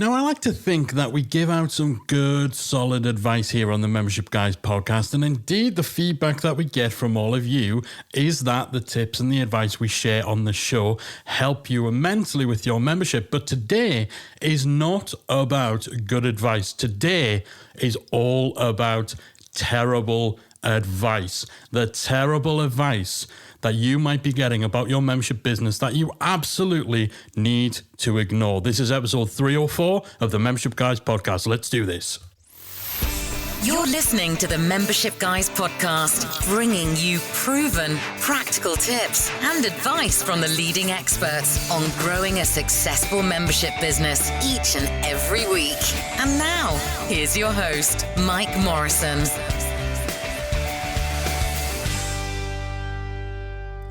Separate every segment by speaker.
Speaker 1: Now, I like to think that we give out some good, solid advice here on the Membership Guys podcast, and indeed the feedback that we get from all of you is that the tips and the advice we share on the show help you immensely with your membership. But today is not about good advice. Today is all about terrible advice. The terrible advice that you might be getting about your membership business that you absolutely need to ignore. This is episode 304 of the Membership Guys podcast. Let's do this.
Speaker 2: You're listening to the Membership Guys podcast, bringing you proven, practical tips and advice from the leading experts on growing a successful membership business each and every week. And now, here's your host, Mike Morrison.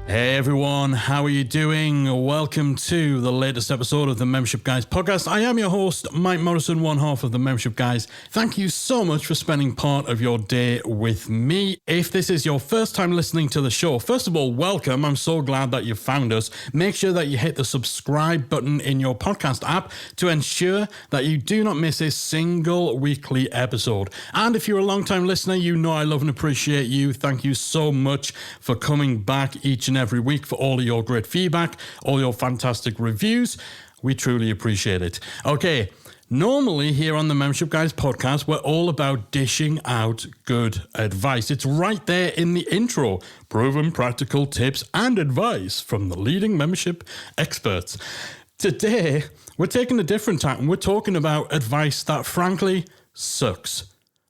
Speaker 1: Hey everyone, how are you doing? Welcome to the latest episode of the Membership Guys podcast. I am your host, Mike Morrison, one half of the Membership Guys. Thank you so much for spending part of your day with me. If this is your first time listening to the show, first of all, welcome. I'm so glad that you found us. Make sure that you hit the subscribe button in your podcast app to ensure that you do not miss a single weekly episode. And if you're a long-time listener, you know I love and appreciate you. Thank you so much for coming back each and every week for all of your great feedback, all your fantastic reviews. We truly appreciate it. Okay, normally here on the Membership Guys podcast, we're all about dishing out good advice. It's right there in the intro. Proven practical tips and advice from the leading membership experts. Today, we're taking a different tack and we're talking about advice that frankly sucks.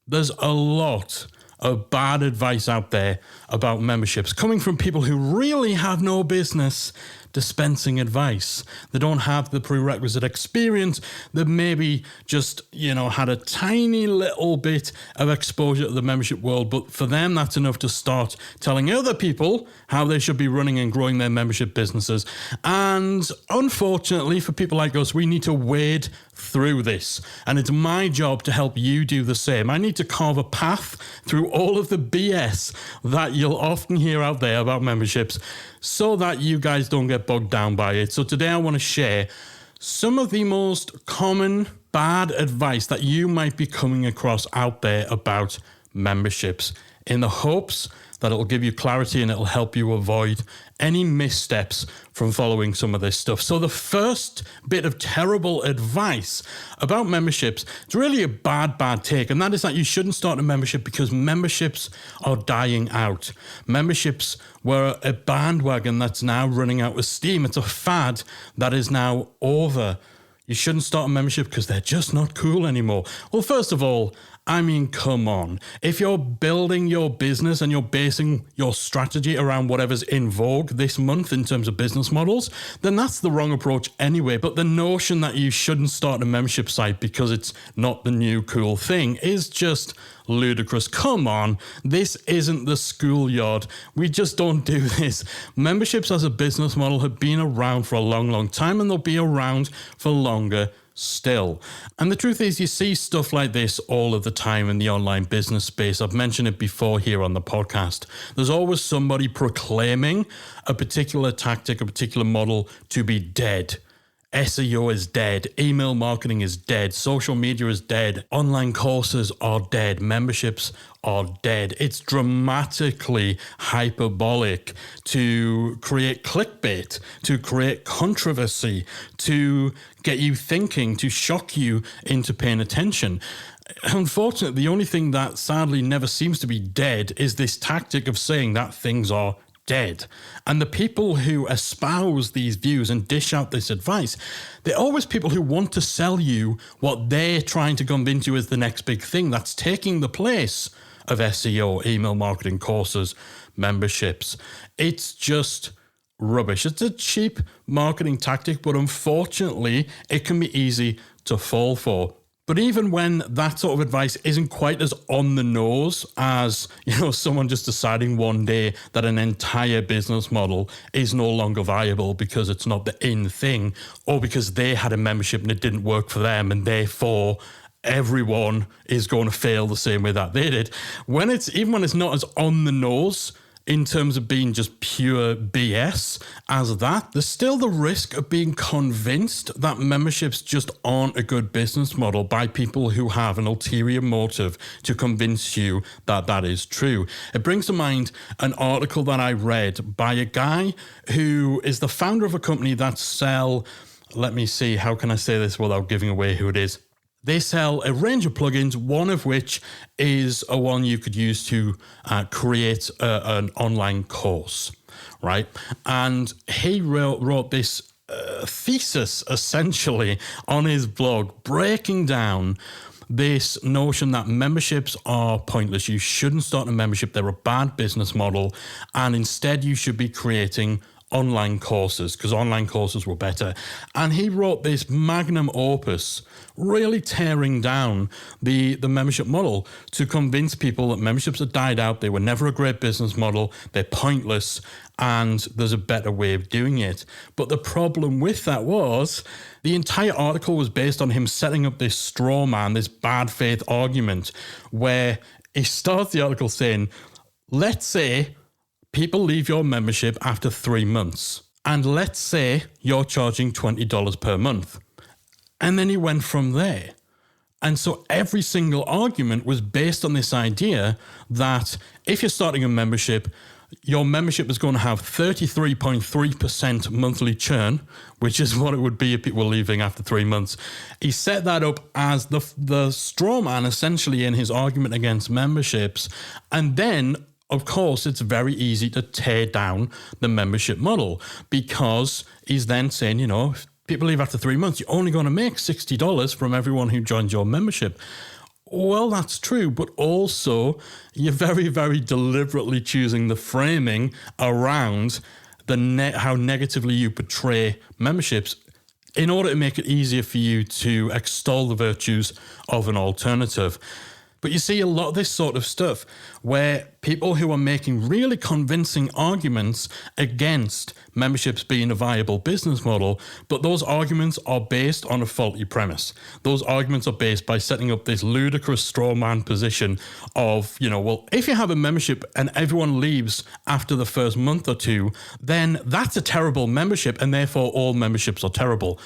Speaker 1: There's a lot of bad advice out there about memberships coming from people who really have no business dispensing advice. They don't have the prerequisite experience. They maybe just, had a tiny little bit of exposure to the membership world, but for them, that's enough to start telling other people how they should be running and growing their membership businesses. And unfortunately, for people like us, we need to wade through this. And it's my job to help you do the same. I need to carve a path through all of the BS that you'll often hear out there about memberships so that you guys don't get bogged down by it. So today I want to share some of the most common bad advice that you might be coming across out there about memberships in the hopes that it'll give you clarity and it'll help you avoid any missteps from following some of this stuff. So the first bit of terrible advice about memberships, it's really a bad take, and that is that you shouldn't start a membership because memberships are dying out. Memberships were a bandwagon that's now running out of steam. It's a fad that is now over. You shouldn't start a membership because they're just not cool anymore. Well, first of all, come on. If you're building your business and you're basing your strategy around whatever's in vogue this month in terms of business models, then that's the wrong approach anyway. But the notion that you shouldn't start a membership site because it's not the new cool thing is just ludicrous. Come on, this isn't the schoolyard. We just don't do this. Memberships as a business model have been around for a long, long time, and they'll be around for longer still. And the truth is, you see stuff like this all of the time in the online business space. I've mentioned it before here on the podcast. There's always somebody proclaiming a particular tactic, a particular model to be dead. SEO is dead, email marketing is dead, social media is dead, online courses are dead, memberships are dead. It's dramatically hyperbolic to create clickbait, to create controversy, to get you thinking, to shock you into paying attention. Unfortunately, the only thing that sadly never seems to be dead is this tactic of saying that things are dead. And the people who espouse these views and dish out this advice, they're always people who want to sell you what they're trying to convince you is the next big thing that's taking the place of SEO, email marketing, courses, memberships. It's just rubbish. It's a cheap marketing tactic, but unfortunately, it can be easy to fall for. But even when that sort of advice isn't quite as on the nose as, someone just deciding one day that an entire business model is no longer viable because it's not the in thing, or because they had a membership and it didn't work for them and therefore everyone is going to fail the same way that they did. Even when it's not as on the nose, in terms of being just pure BS as that. There's still the risk of being convinced that memberships just aren't a good business model by people who have an ulterior motive to convince you that that is true. It brings to mind an article that I read by a guy who is the founder of a company that sell, let me see, how can I say this without giving away who it is? They sell a range of plugins, one of which is a one you could use to create an online course, right? And he wrote this thesis, essentially, on his blog, breaking down this notion that memberships are pointless. You shouldn't start a membership. They're a bad business model. And instead, you should be creating online courses, because online courses were better. And he wrote this magnum opus, really tearing down the membership model to convince people that memberships had died out. They were never a great business model. They're pointless. And there's a better way of doing it. But the problem with that was the entire article was based on him setting up this straw man, this bad faith argument, where he starts the article saying, let's say people leave your membership after 3 months. And let's say you're charging $20 per month. And then he went from there. And so every single argument was based on this idea that if you're starting a membership, your membership is going to have 33.3% monthly churn, which is what it would be if people were leaving after 3 months. He set that up as the straw man, essentially, in his argument against memberships. And then, of course, it's very easy to tear down the membership model, because he's then saying, if people leave after 3 months, you're only going to make $60 from everyone who joins your membership. Well, that's true, but also you're very, very deliberately choosing the framing around how negatively you portray memberships in order to make it easier for you to extol the virtues of an alternative. But you see a lot of this sort of stuff where people who are making really convincing arguments against memberships being a viable business model, but those arguments are based on a faulty premise. Those arguments are based by setting up this ludicrous straw man position of, well, if you have a membership and everyone leaves after the first month or two, then that's a terrible membership and therefore all memberships are terrible.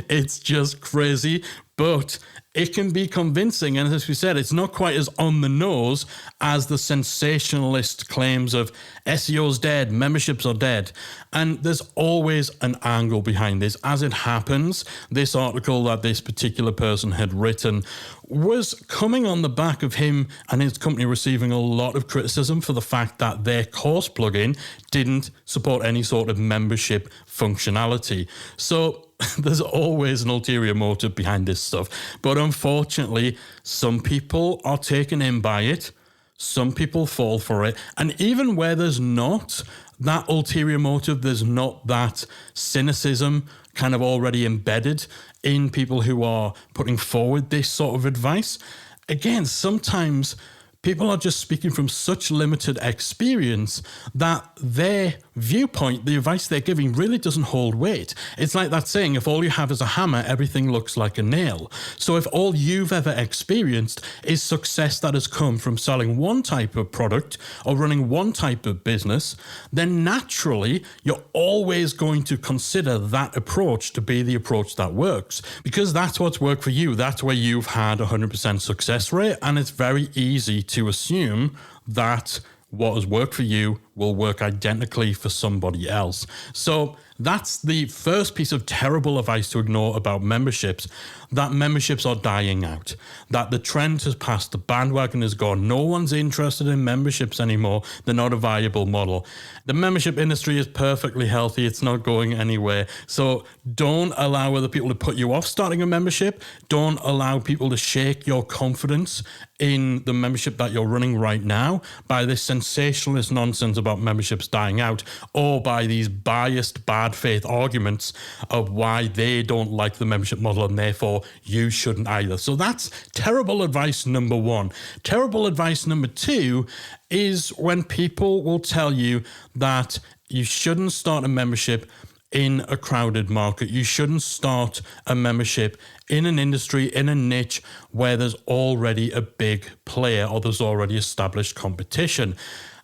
Speaker 1: It's just crazy. But it can be convincing, and as we said, it's not quite as on the nose as the sensationalist claims of SEO's dead, memberships are dead. And there's always an angle behind this. As it happens, this article that this particular person had written was coming on the back of him and his company receiving a lot of criticism for the fact that their course plugin didn't support any sort of membership functionality. So there's always an ulterior motive behind this stuff. But unfortunately, some people are taken in by it. Some people fall for it. And even where there's not that ulterior motive, there's not that cynicism kind of already embedded in people who are putting forward this sort of advice. Again, sometimes people are just speaking from such limited experience that their viewpoint, the advice they're giving, really doesn't hold weight. It's like that saying, if all you have is a hammer, everything looks like a nail. So if all you've ever experienced is success that has come from selling one type of product or running one type of business, then naturally you're always going to consider that approach to be the approach that works, because that's what's worked for you. That's where you've had 100% success rate, and it's very easy to assume that what has worked for you will work identically for somebody else. So that's the first piece of terrible advice to ignore about memberships, that memberships are dying out, that the trend has passed, the bandwagon is gone, no one's interested in memberships anymore, they're not a viable model. The membership industry is perfectly healthy, it's not going anywhere. So don't allow other people to put you off starting a membership, don't allow people to shake your confidence in the membership that you're running right now by this sensationalist nonsense about memberships dying out, or by these biased bad faith arguments of why they don't like the membership model and therefore you shouldn't either. So that's terrible advice number one. Terrible advice number two is when people will tell you that you shouldn't start a membership in a crowded market. You shouldn't start a membership in an industry, in a niche where there's already a big player or there's already established competition.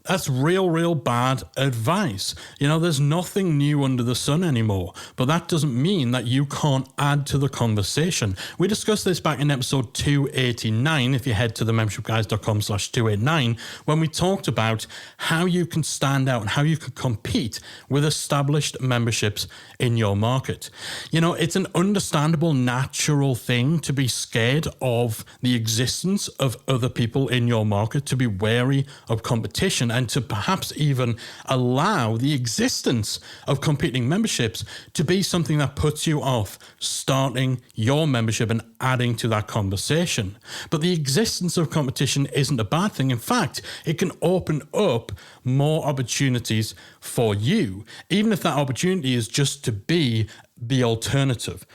Speaker 1: That's real bad advice. There's nothing new under the sun anymore, but that doesn't mean that you can't add to the conversation. We discussed this back in episode 289, if you head to themembershipguys.com/289, when we talked about how you can stand out and how you can compete with established memberships in your market. It's an understandable, natural thing to be scared of the existence of other people in your market, to be wary of competition, and to perhaps even allow the existence of competing memberships to be something that puts you off starting your membership and adding to that conversation. But the existence of competition isn't a bad thing. In fact, it can open up more opportunities for you, even if that opportunity is just to be the alternative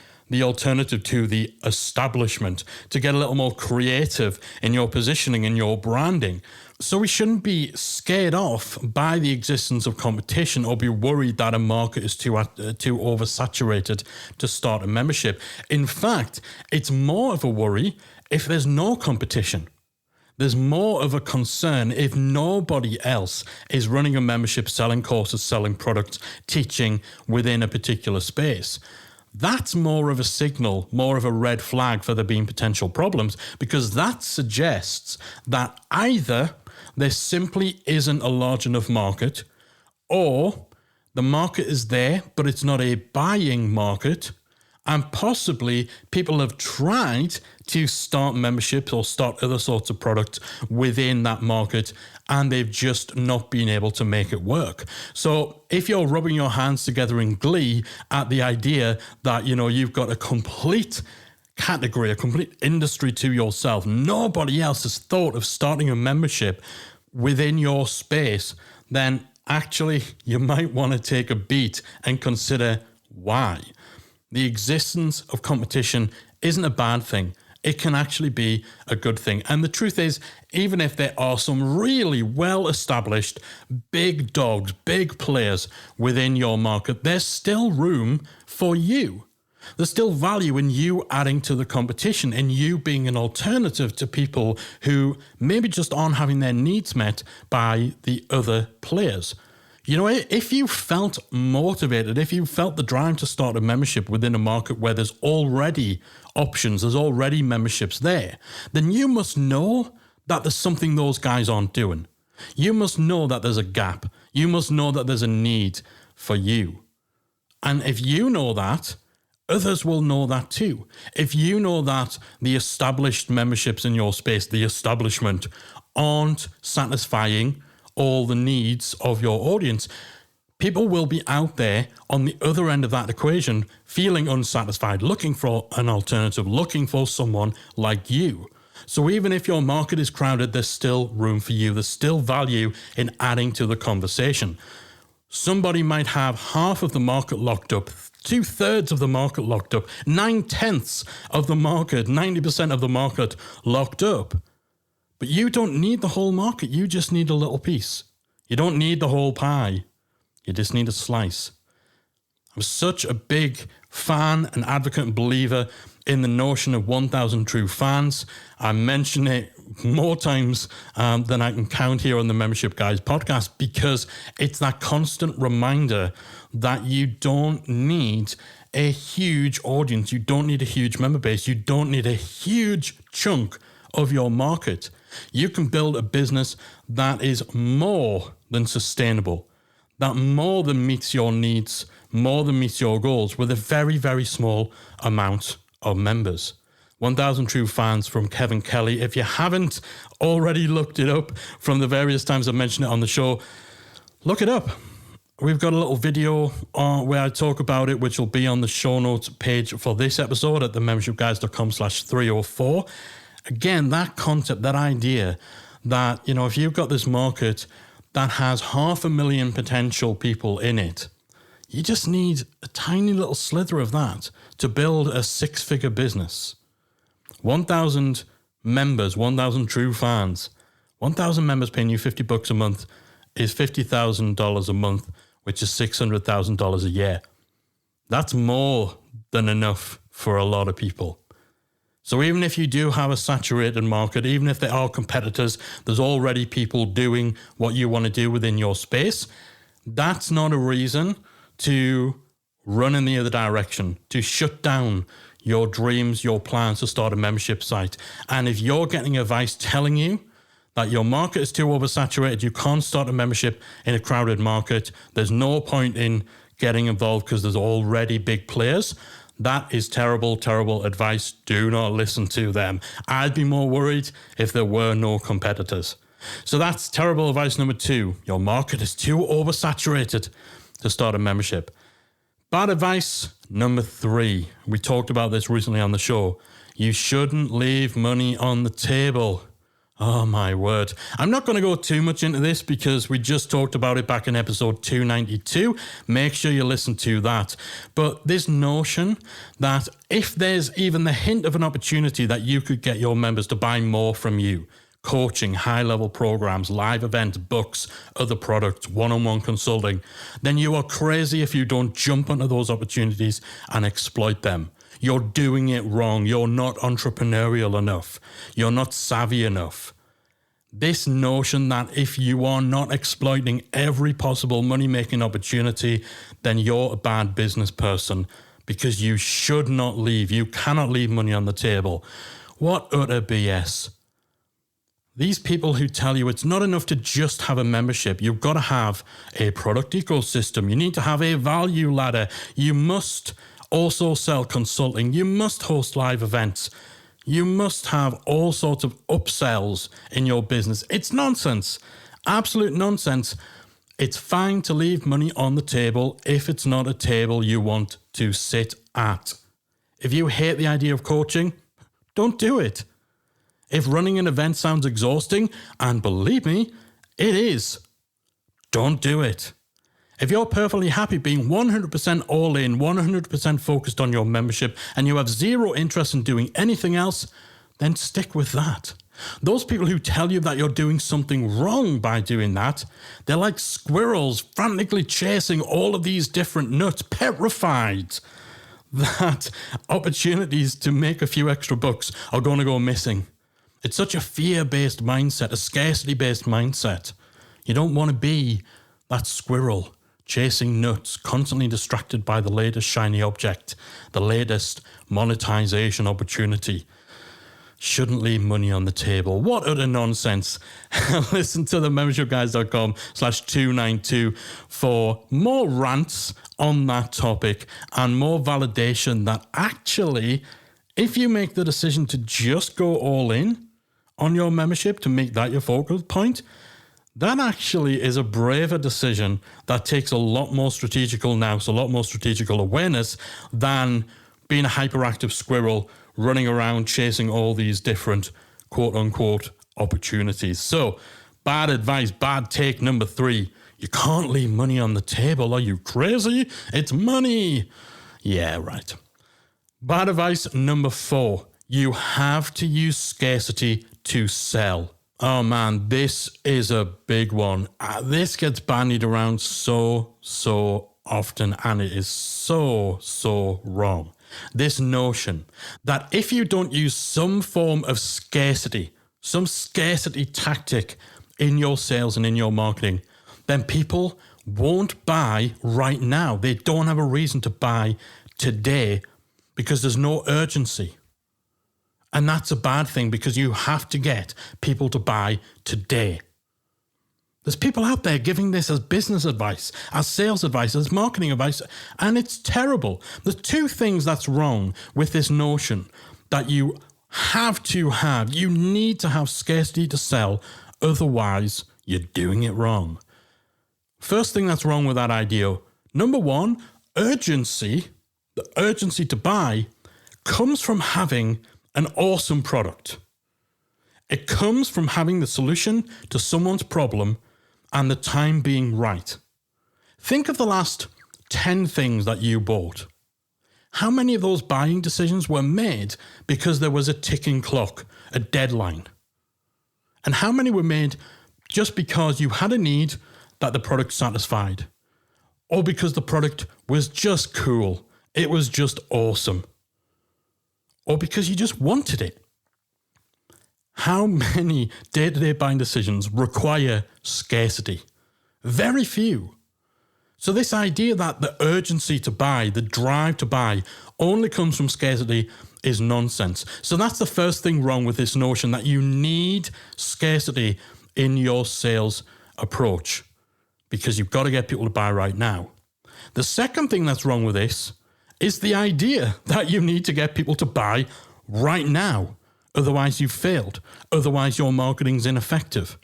Speaker 1: to the establishment, to get a little more creative in your positioning and your branding. So we shouldn't be scared off by the existence of competition or be worried that a market is too oversaturated to start a membership. In fact, it's more of a worry if there's no competition. There's more of a concern if nobody else is running a membership, selling courses, selling products, teaching within a particular space. That's more of a signal, more of a red flag for there being potential problems, because that suggests that either there simply isn't a large enough market, or the market is there, but it's not a buying market, and possibly people have tried to start memberships or start other sorts of products within that market, and they've just not been able to make it work. So if you're rubbing your hands together in glee at the idea that, you've got a complete category, a complete industry to yourself, nobody else has thought of starting a membership within your space, then actually you might want to take a beat and consider why. The existence of competition isn't a bad thing. It can actually be a good thing. And the truth is, even if there are some really well-established big dogs, big players within your market, there's still room for you. There's still value in you adding to the competition and you being an alternative to people who maybe just aren't having their needs met by the other players. If you felt motivated, if you felt the drive to start a membership within a market where there's already options, there's already memberships there, then you must know that there's something those guys aren't doing. You must know that there's a gap. You must know that there's a need for you. And if you know that, others will know that too. If you know that the established memberships in your space, the establishment, aren't satisfying all the needs of your audience, people will be out there on the other end of that equation feeling unsatisfied, looking for an alternative, looking for someone like you. So even if your market is crowded, there's still room for you. There's still value in adding to the conversation. Somebody might have half of the market locked up, 2/3 of the market locked up, 9/10 of the market, 90% of the market locked up. But you don't need the whole market. You just need a little piece. You don't need the whole pie. You just need a slice. I'm such a big fan and advocate and believer in the notion of 1,000 true fans. I mention it more times than I can count here on the Membership Guys podcast, because it's that constant reminder that you don't need a huge audience. You don't need a huge member base. You don't need a huge chunk of your market. You can build a business that is more than sustainable, that more than meets your needs, more than meets your goals with a very, very small amount of members. 1,000 True Fans from Kevin Kelly. If you haven't already looked it up from the various times I've mentioned it on the show, look it up. We've got a little video where I talk about it, which will be on the show notes page for this episode at themembershipguys.com/304. Again, that concept, that idea that, if you've got this market that has 500,000 potential people in it, you just need a tiny little slither of that to build a 6-figure business. 1,000 members, 1,000 true fans, 1,000 members paying you $50 a month is $50,000 a month, which is $600,000 a year. That's more than enough for a lot of people. So even if you do have a saturated market, even if there are competitors, there's already people doing what you want to do within your space, that's not a reason to run in the other direction, to shut down your dreams, your plans to start a membership site. And if you're getting advice telling you that your market is too oversaturated, you can't start a membership in a crowded market, there's no point in getting involved because there's already big players, that is terrible, terrible advice. Do not listen to them. I'd be more worried if there were no competitors. So that's terrible advice number 2. Your market is too oversaturated to start a membership. Bad advice number 3. We talked about this recently on the show. You shouldn't leave money on the table. Oh my word. I'm not going to go too much into this because we just talked about it back in episode 292. Make sure you listen to that. But this notion that if there's even the hint of an opportunity that you could get your members to buy more from you, coaching, high-level programs, live events, books, other products, one-on-one consulting, then you are crazy if you don't jump onto those opportunities and exploit them. You're doing it wrong. You're not entrepreneurial enough. You're not savvy enough. This notion that if you are not exploiting every possible money-making opportunity, then you're a bad business person because you should not leave. You cannot leave money on the table. What utter BS. These people who tell you it's not enough to just have a membership. You've got to have a product ecosystem. You need to have a value ladder. You must also sell consulting. You must host live events. You must have all sorts of upsells in your business. It's nonsense. Absolute nonsense. It's fine to leave money on the table if it's not a table you want to sit at. If you hate the idea of coaching, don't do it. If running an event sounds exhausting, and believe me, it is, don't do it. If you're perfectly happy being 100% all in, 100% focused on your membership, and you have zero interest in doing anything else, then stick with that. Those people who tell you that you're doing something wrong by doing that, they're like squirrels frantically chasing all of these different nuts, petrified that opportunities to make a few extra bucks are going to go missing. It's such a fear-based mindset, a scarcity-based mindset. You don't want to be that squirrel chasing nuts, constantly distracted by the latest shiny object, the latest monetization opportunity. Shouldn't leave money on the table. What utter nonsense. Listen to the membershipguys.com/292 for more rants on that topic and more validation that actually, if you make the decision to just go all in on your membership, to make that your focal point, that actually is a braver decision that takes a lot more strategical nous, a lot more strategical awareness than being a hyperactive squirrel running around chasing all these different quote-unquote opportunities. So, bad advice, bad take number 3. You can't leave money on the table. Are you crazy? It's money. Yeah, right. Bad advice number 4. You have to use scarcity to sell. Oh man, this is a big one. This gets bandied around so often, and it is so wrong. This notion that if you don't use some form of scarcity, some scarcity tactic in your sales and in your marketing, then people won't buy right now. They don't have a reason to buy today because there's no urgency. And that's a bad thing because you have to get people to buy today. There's people out there giving this as business advice, as sales advice, as marketing advice, and it's terrible. There's 2 things that's wrong with this notion that you need to have scarcity to sell, otherwise you're doing it wrong. First thing that's wrong with that idea, number 1, urgency, the urgency to buy, comes from having an awesome product. It comes from having the solution to someone's problem and the time being right. Think of the last 10 things that you bought. How many of those buying decisions were made because there was a ticking clock, a deadline? And how many were made just because you had a need that the product satisfied? Or because the product was just cool, it was just awesome? or because you just wanted it. How many day-to-day buying decisions require scarcity? Very few. So this idea that the urgency to buy, the drive to buy, only comes from scarcity is nonsense. So that's the first thing wrong with this notion that you need scarcity in your sales approach, because you've got to get people to buy right now. The second thing that's wrong with this is the idea that you need to get people to buy right now. Otherwise you've failed. Otherwise your marketing's ineffective.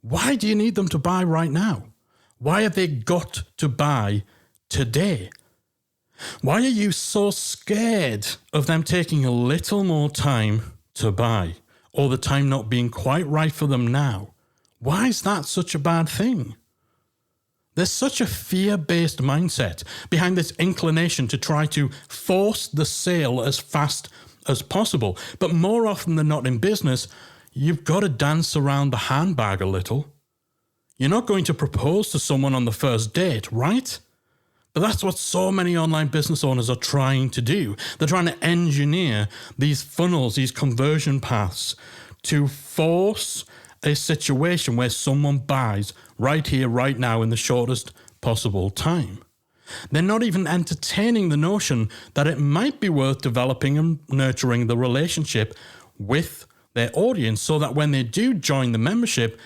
Speaker 1: Why do you need them to buy right now? Why have they got to buy today? Why are you so scared of them taking a little more time to buy, or the time not being quite right for them now? Why is that such a bad thing? There's such a fear-based mindset behind this inclination to try to force the sale as fast as possible. But more often than not in business, you've got to dance around the handbag a little. You're not going to propose to someone on the first date, right? But that's what so many online business owners are trying to do. They're trying to engineer these funnels, these conversion paths, to force a situation where someone buys right here, right now, in the shortest possible time. They're not even entertaining the notion that it might be worth developing and nurturing the relationship with their audience so that when they do join the membership,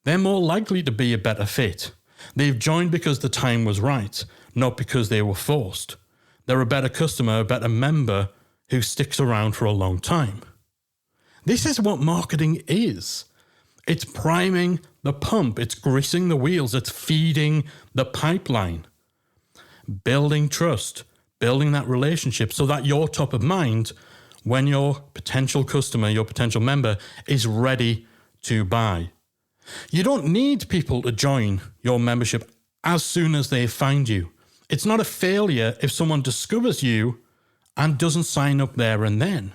Speaker 1: they're more likely to be a better fit. They've joined because the time was right, not because they were forced. They're a better customer, a better member who sticks around for a long time. This is what marketing is. It's priming the pump, it's greasing the wheels, it's feeding the pipeline. Building trust, building that relationship so that you're top of mind when your potential customer, your potential member is ready to buy. You don't need people to join your membership as soon as they find you. It's not a failure if someone discovers you and doesn't sign up there and then.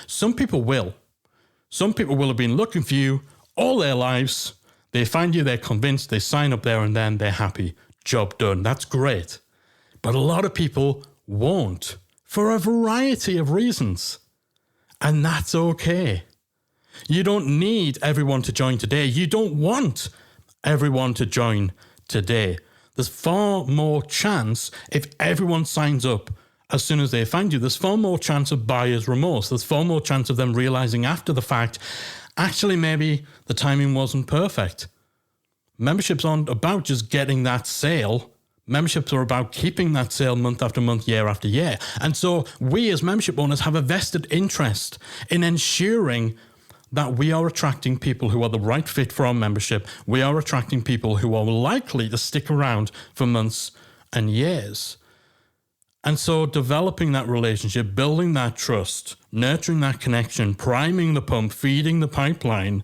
Speaker 1: Some people will. Some people will have been looking for you all their lives. They find you, they're convinced, they sign up there and then, they're happy. Job done. That's great. But a lot of people won't for a variety of reasons. And that's okay. You don't need everyone to join today. You don't want everyone to join today. There's far more chance if everyone signs up as soon as they find you. There's far more chance of buyer's remorse. There's far more chance of them realizing after the fact, actually, maybe the timing wasn't perfect. Memberships aren't about just getting that sale. Memberships are about keeping that sale month after month, year after year. And so we as membership owners have a vested interest in ensuring that we are attracting people who are the right fit for our membership. We are attracting people who are likely to stick around for months and years. And so developing that relationship, building that trust, nurturing that connection, priming the pump, feeding the pipeline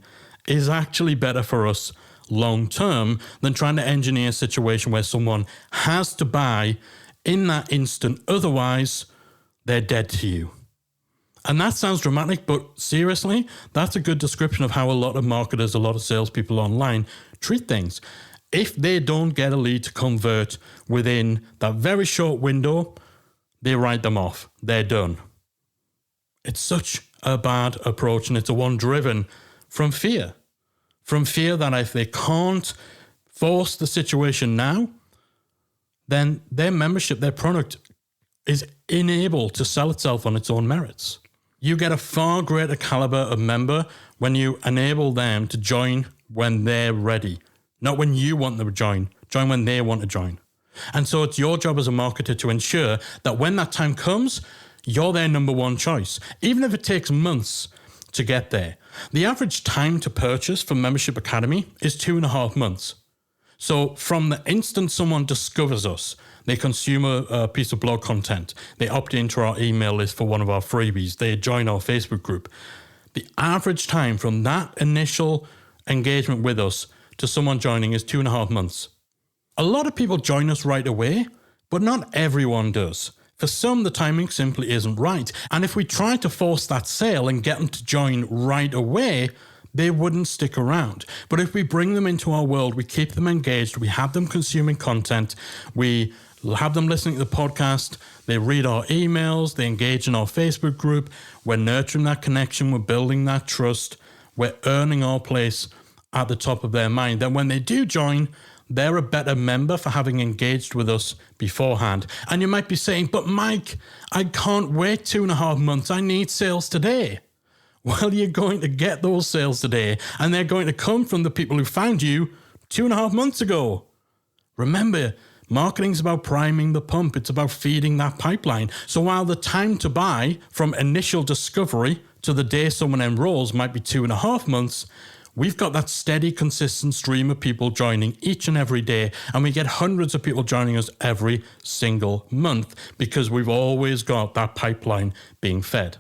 Speaker 1: is actually better for us long term than trying to engineer a situation where someone has to buy in that instant. Otherwise, they're dead to you. And that sounds dramatic, but seriously, that's a good description of how a lot of marketers, a lot of salespeople online treat things. If they don't get a lead to convert within that very short window, they write them off. They're done. It's such a bad approach, and it's a one driven from fear. From fear that if they can't force the situation now, then their membership, their product is unable to sell itself on its own merits. You get a far greater caliber of member when you enable them to join when they're ready, not when you want them to join when they want to join. And so it's your job as a marketer to ensure that when that time comes, you're their number one choice, even if it takes months to get there. The average time to purchase for Membership Academy is 2.5 months. So from the instant someone discovers us, they consume a piece of blog content, they opt into our email list for one of our freebies, they join our Facebook group. The average time from that initial engagement with us to someone joining is 2.5 months. A lot of people join us right away, but not everyone does. For some, the timing simply isn't right. And if we try to force that sale and get them to join right away, they wouldn't stick around. But if we bring them into our world, we keep them engaged, we have them consuming content, we have them listening to the podcast. They read our emails. They engage in our Facebook group. We're nurturing that connection. We're building that trust. We're earning our place at the top of their mind. Then when they do join, they're a better member for having engaged with us beforehand. And you might be saying, but Mike, I can't wait 2.5 months. I need sales today. Well, you're going to get those sales today, and they're going to come from the people who found you 2.5 months ago. Remember, marketing's about priming the pump. It's about feeding that pipeline. So while the time to buy from initial discovery to the day someone enrolls might be 2.5 months, we've got that steady, consistent stream of people joining each and every day, and we get hundreds of people joining us every single month because we've always got that pipeline being fed.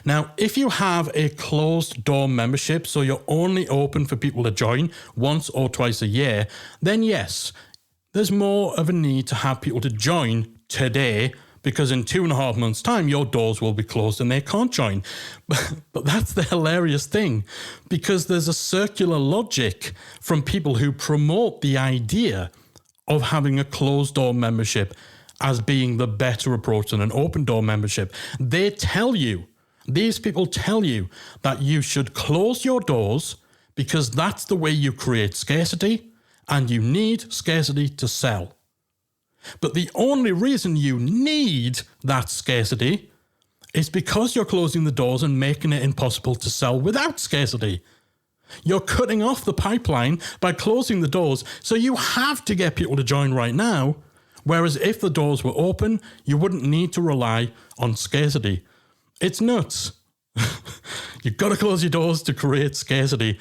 Speaker 1: Now, if you have a closed door membership, so you're only open for people to join once or twice a year, then yes, there's more of a need to have people to join today, because in 2.5 months' time, your doors will be closed and they can't join. But that's the hilarious thing, because there's a circular logic from people who promote the idea of having a closed door membership as being the better approach than an open door membership. These people tell you that you should close your doors because that's the way you create scarcity, and you need scarcity to sell. But the only reason you need that scarcity is because you're closing the doors and making it impossible to sell without scarcity. You're cutting off the pipeline by closing the doors, so you have to get people to join right now, whereas if the doors were open, you wouldn't need to rely on scarcity. It's nuts. You've got to close your doors to create scarcity.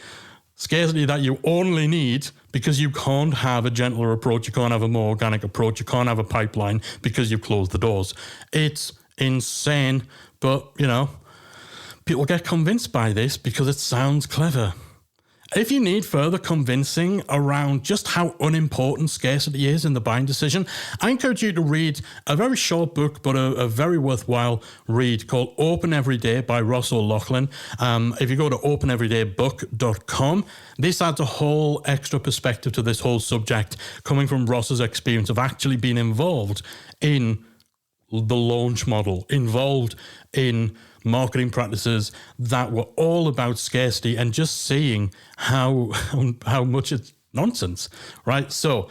Speaker 1: Scarcity that you only need because you can't have a gentler approach. You can't have a more organic approach. You can't have a pipeline because you've closed the doors. It's insane. But, people get convinced by this because it sounds clever. If you need further convincing around just how unimportant scarcity is in the buying decision, I encourage you to read a very short book, but a very worthwhile read called Open Every Day by Ross O'Loughlin. If you go to openeverydaybook.com, this adds a whole extra perspective to this whole subject, coming from Ross's experience of actually being involved in the launch model, involved in marketing practices that were all about scarcity, and just seeing how much it's nonsense, right? So,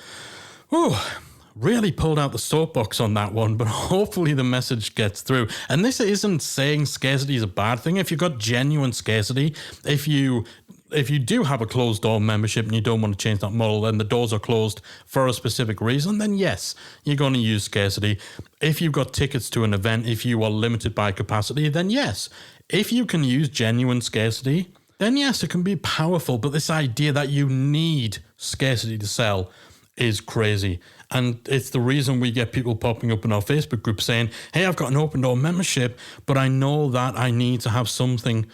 Speaker 1: really pulled out the soapbox on that one, but hopefully the message gets through. And this isn't saying scarcity is a bad thing. If you've got genuine scarcity, if you do have a closed door membership and you don't want to change that model, and the doors are closed for a specific reason, then yes, you're going to use scarcity. If you've got tickets to an event, if you are limited by capacity, then yes. If you can use genuine scarcity, then yes, it can be powerful. But this idea that you need scarcity to sell is crazy. And it's the reason we get people popping up in our Facebook group saying, hey, I've got an open door membership, but I know that I need to have something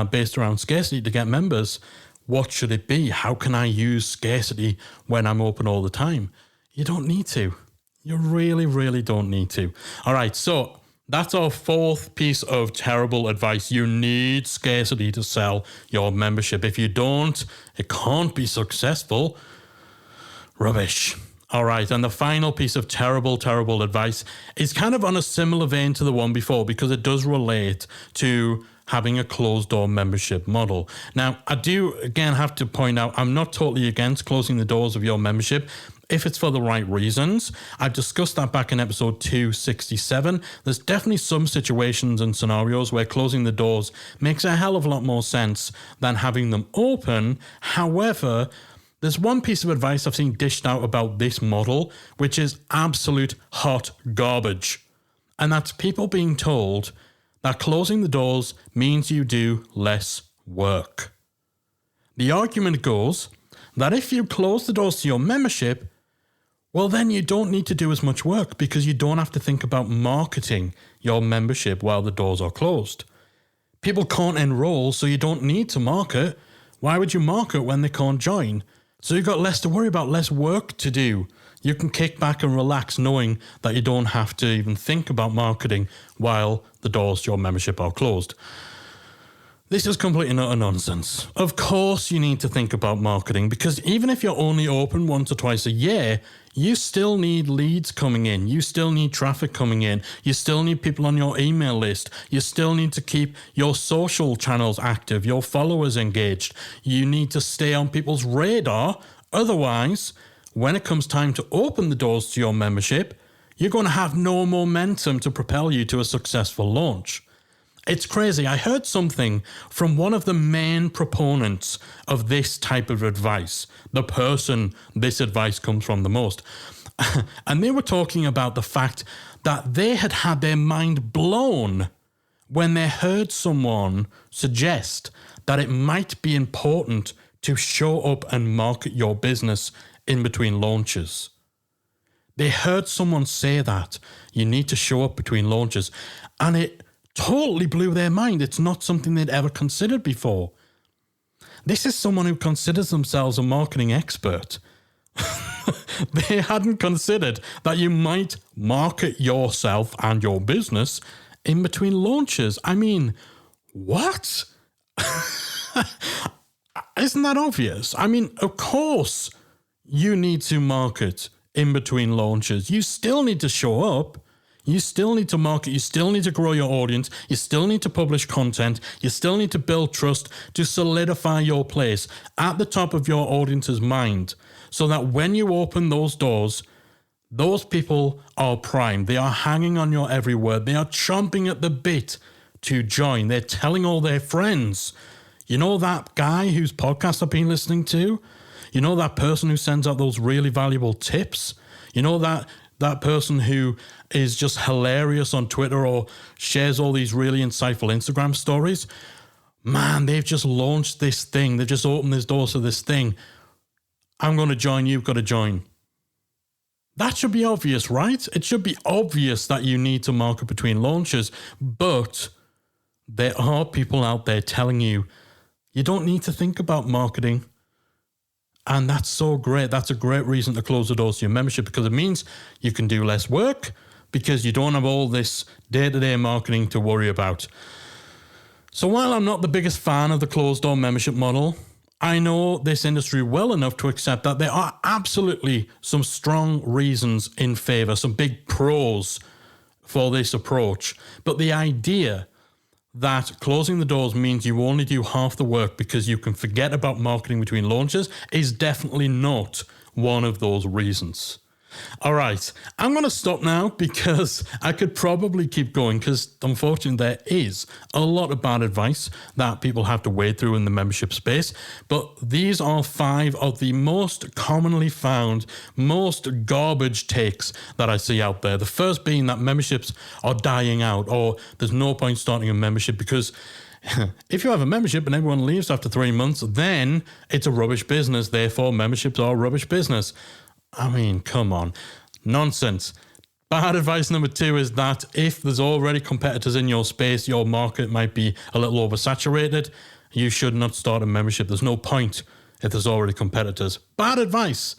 Speaker 1: based around scarcity to get members. What should it be? How can I use scarcity when I'm open all the time? You don't need to. You really, really don't need to. All right, so that's our fourth piece of terrible advice. You need scarcity to sell your membership. If you don't, it can't be successful. Rubbish. All right, and the final piece of terrible, terrible advice is kind of on a similar vein to the one before, because it does relate to having a closed door membership model. Now, I do, again, have to point out, I'm not totally against closing the doors of your membership if it's for the right reasons. I've discussed that back in episode 267. There's definitely some situations and scenarios where closing the doors makes a hell of a lot more sense than having them open. However, there's one piece of advice I've seen dished out about this model, which is absolute hot garbage. And that's people being told that closing the doors means you do less work. The argument goes that if you close the doors to your membership, well, then you don't need to do as much work because you don't have to think about marketing your membership while the doors are closed. People can't enroll, so you don't need to market. Why would you market when they can't join? So you've got less to worry about, less work to do. You can kick back and relax knowing that you don't have to even think about marketing while the doors to your membership are closed. This is complete and utter nonsense. Of course you need to think about marketing, because even if you're only open once or twice a year, you still need leads coming in. You still need traffic coming in. You still need people on your email list. You still need to keep your social channels active, your followers engaged. You need to stay on people's radar. Otherwise, when it comes time to open the doors to your membership, you're going to have no momentum to propel you to a successful launch. It's crazy. I heard something from one of the main proponents of this type of advice, the person this advice comes from the most. And they were talking about the fact that they had had their mind blown when they heard someone suggest that it might be important to show up and market your business in between launches. They heard someone say that you need to show up between launches, and it totally blew their mind. It's not something they'd ever considered before. This is someone who considers themselves a marketing expert. They hadn't considered that you might market yourself and your business in between launches. I mean, what? Isn't that obvious? I mean, of course you need to market in between launches. You still need to show up. You still need to market, you still need to grow your audience, you still need to publish content, you still need to build trust to solidify your place at the top of your audience's mind, so that when you open those doors, those people are primed. They are hanging on your every word. They are chomping at the bit to join. They're telling all their friends. You know that guy whose podcast I've been listening to? You know that person who sends out those really valuable tips? You know that person who is just hilarious on Twitter or shares all these really insightful Instagram stories? Man, they've just launched this thing. They've just opened this door to this thing. I'm going to join. You've got to join. That should be obvious, right? It should be obvious that you need to market between launches, but there are people out there telling you you don't need to think about marketing. And that's so great. That's a great reason to close the doors to your membership, because it means you can do less work because you don't have all this day-to-day marketing to worry about. So while I'm not the biggest fan of the closed door membership model, I know this industry well enough to accept that there are absolutely some strong reasons in favor, some big pros for this approach. But the idea that closing the doors means you only do half the work because you can forget about marketing between launches is definitely not one of those reasons. All right, I'm going to stop now because I could probably keep going, because unfortunately there is a lot of bad advice that people have to wade through in the membership space. But these are 5 of the most commonly found, most garbage takes that I see out there. The first being that memberships are dying out, or there's no point starting a membership because if you have a membership and everyone leaves after 3 months, then it's a rubbish business. Therefore, memberships are rubbish business. I mean, come on. Nonsense. Bad advice number 2 is that if there's already competitors in your space, your market might be a little oversaturated, you should not start a membership. There's no point if there's already competitors. Bad advice.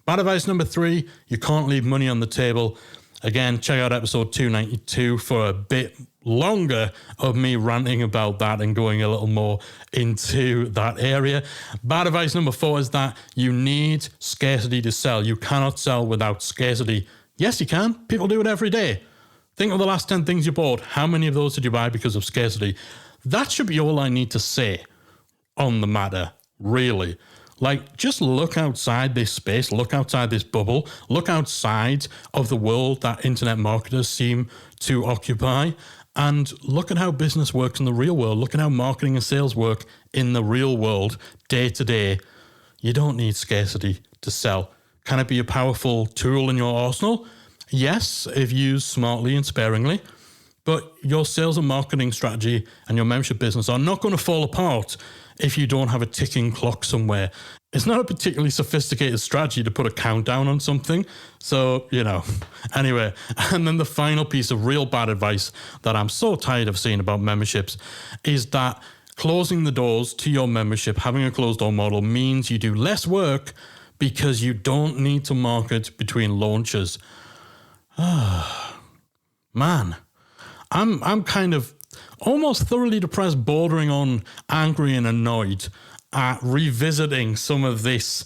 Speaker 1: Bad advice number 3, you can't leave money on the table. Again, check out episode 292 for a bit longer of me ranting about that and going a little more into that area. Bad advice number 4 is that you need scarcity to sell. You cannot sell without scarcity. Yes, you can. People do it every day. Think of the last 10 things you bought. How many of those did you buy because of scarcity? That should be all I need to say on the matter, really. Like, just look outside this space, look outside this bubble, look outside of the world that internet marketers seem to occupy, and look at how business works in the real world. Look at how marketing and sales work in the real world, day to day. You don't need scarcity to sell. Can it be a powerful tool in your arsenal? Yes, if used smartly and sparingly. But your sales and marketing strategy and your membership business are not going to fall apart if you don't have a ticking clock somewhere. It's not a particularly sophisticated strategy to put a countdown on something. So, anyway. And then the final piece of real bad advice that I'm so tired of seeing about memberships is that closing the doors to your membership, having a closed door model, means you do less work because you don't need to market between launches. Man, I'm kind of almost thoroughly depressed, bordering on angry and annoyed at revisiting some of this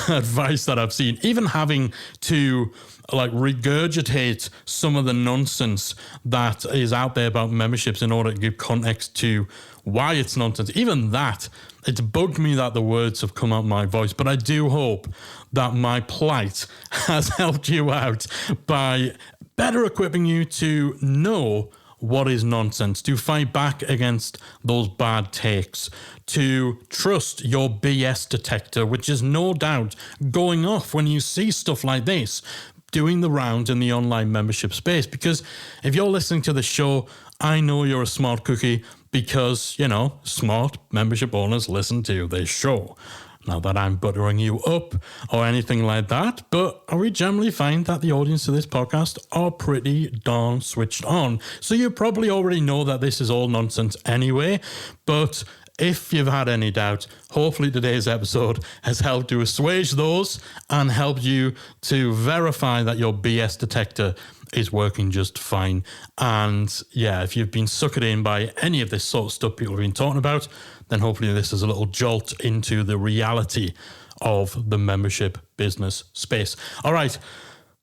Speaker 1: advice that I've seen, even having to regurgitate some of the nonsense that is out there about memberships in order to give context to why it's nonsense. Even that, it's bugged me that the words have come out my voice, but I do hope that my plight has helped you out by better equipping you to know what is nonsense, to fight back against those bad takes, to trust your BS detector, which is no doubt going off when you see stuff like this doing the rounds in the online membership space. Because if you're listening to the show, I know you're a smart cookie because, smart membership owners listen to this show. Not that I'm buttering you up or anything like that, but we generally find that the audience of this podcast are pretty darn switched on. So you probably already know that this is all nonsense anyway, but if you've had any doubt, hopefully today's episode has helped to assuage those and helped you to verify that your BS detector is working just fine. And yeah, if you've been suckered in by any of this sort of stuff people have been talking about, then hopefully this is a little jolt into the reality of the membership business space. All right.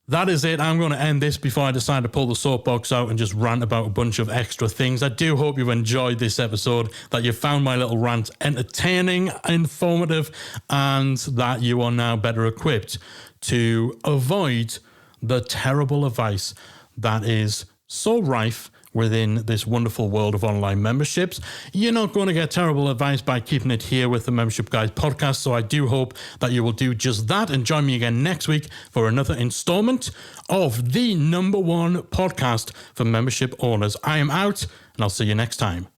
Speaker 1: That is it. I'm going to end this before I decide to pull the soapbox out and just rant about a bunch of extra things. I do hope you've enjoyed this episode, that you found my little rant entertaining, informative, and that you are now better equipped to avoid the terrible advice that is so rife within this wonderful world of online memberships. You're not going to get terrible advice by keeping it here with the Membership Guys podcast, so I do hope that you will do just that and join me again next week for another installment of the #1 podcast for membership owners. I am out, and I'll see you next time.